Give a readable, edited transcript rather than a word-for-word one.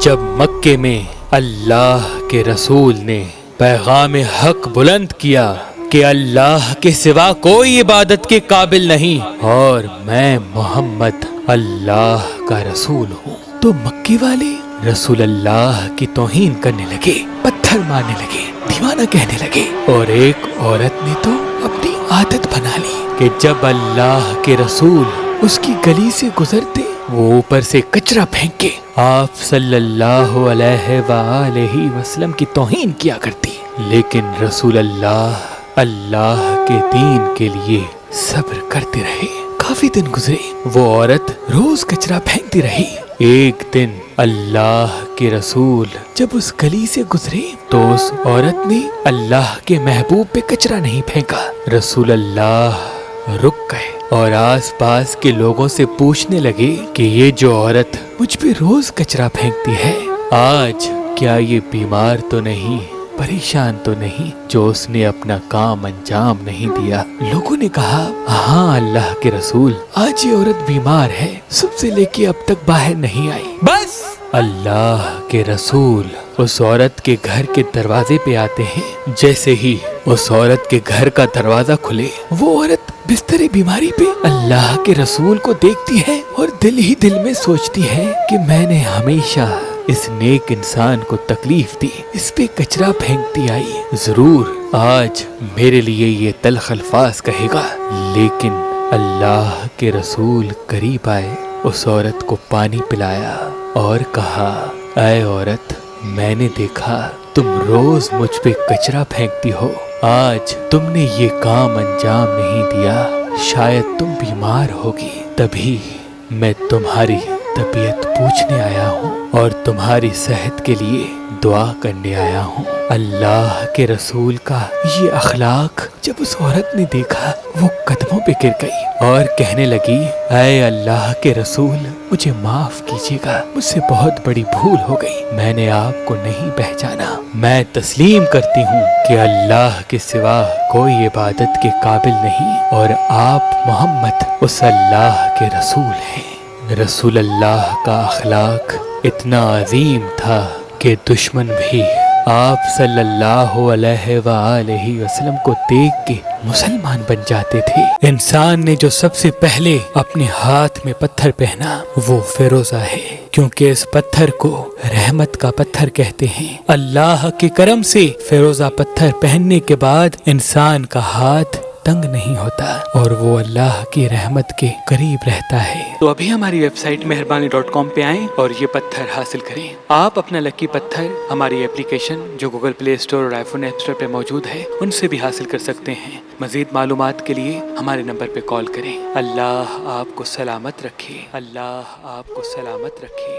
جب مکے میں اللہ کے رسول نے پیغام حق بلند کیا کہ اللہ کے سوا کوئی عبادت کے قابل نہیں اور میں محمد اللہ کا رسول ہوں، تو مکے والے رسول اللہ کی توہین کرنے لگے، پتھر مارنے لگے، دیوانہ کہنے لگے۔ اور ایک عورت نے تو اپنی عادت بنا لی کہ جب اللہ کے رسول اس کی گلی سے گزرتے وہ اوپر سے کچرا پھینک کے آپ صلی اللہ علیہ وآلہ وسلم کی توہین کیا کرتی، لیکن رسول اللہ کے دین کے لیے صبر کرتے رہے۔ کافی دن گزرے، وہ عورت روز کچرا پھینکتی رہی۔ ایک دن اللہ کے رسول جب اس گلی سے گزرے تو اس عورت نے اللہ کے محبوب پہ کچرا نہیں پھینکا۔ رسول اللہ رک گئے اور آس پاس کے لوگوں سے پوچھنے لگے کہ یہ جو عورت مجھ پہ روز کچرا پھینکتی ہے، آج کیا یہ بیمار تو نہیں، پریشان تو نہیں، جو اس نے اپنا کام انجام نہیں دیا؟ لوگوں نے کہا ہاں اللہ کے رسول، آج یہ عورت بیمار ہے، صبح سے لے کے اب تک باہر نہیں آئی۔ بس اللہ کے رسول اس عورت کے گھر کے دروازے پہ آتے ہیں۔ جیسے ہی اس عورت کے گھر کا دروازہ کھلے، وہ عورت بستر بیماری پہ اللہ کے رسول کو دیکھتی ہے اور دل ہی دل میں سوچتی ہے کہ میں نے ہمیشہ اس نیک انسان کو تکلیف دی، اس پہ کچرا پھینکتی آئی، ضرور آج میرے لیے یہ تلخ الفاظ کہے گا۔ لیکن اللہ کے رسول قریب آئے، اس عورت کو پانی پلایا اور کہا اے عورت، میں نے دیکھا تم روز مجھ پہ کچرا پھینکتی ہو، آج تم نے یہ کام انجام نہیں دیا، شاید تم بیمار ہوگی، تبھی میں تمہاری طبیعت پوچھنے آیا ہوں اور تمہاری صحت کے لیے دعا کرنے آیا ہوں۔ اللہ کے رسول کا یہ اخلاق جب اس عورت نے دیکھا، وہ قدموں پہ گر گئی اور کہنے لگی اے اللہ کے رسول، مجھے معاف کیجیے گا، مجھ سے بہت بڑی بھول ہو گئی، میں نے آپ کو نہیں پہچانا، میں تسلیم کرتی ہوں کہ اللہ کے سوا کوئی عبادت کے قابل نہیں اور آپ محمد اس اللہ کے رسول ہیں۔ رسول اللہ کا اخلاق اتنا عظیم تھا کہ دشمن بھی آپ صلی اللہ علیہ وآلہ وسلم کو دیکھ کے مسلمان بن جاتے تھے۔ انسان نے جو سب سے پہلے اپنے ہاتھ میں پتھر پہنا وہ فیروزہ ہے، کیونکہ اس پتھر کو رحمت کا پتھر کہتے ہیں۔ اللہ کے کرم سے فیروزہ پتھر پہننے کے بعد انسان کا ہاتھ تنگ نہیں ہوتا اور وہ اللہ کی رحمت کے قریب رہتا ہے۔ تو ابھی ہماری ویب سائٹ مہربانی.com پہ آئیں اور یہ پتھر حاصل کریں۔ آپ اپنا لکی پتھر ہماری اپلیکیشن جو گوگل پلے اسٹور اور آئی فون ایپ اسٹور پہ موجود ہے ان سے بھی حاصل کر سکتے ہیں۔ مزید معلومات کے لیے ہمارے نمبر پہ کال کریں۔ اللہ آپ کو سلامت رکھے، اللہ آپ کو سلامت رکھے۔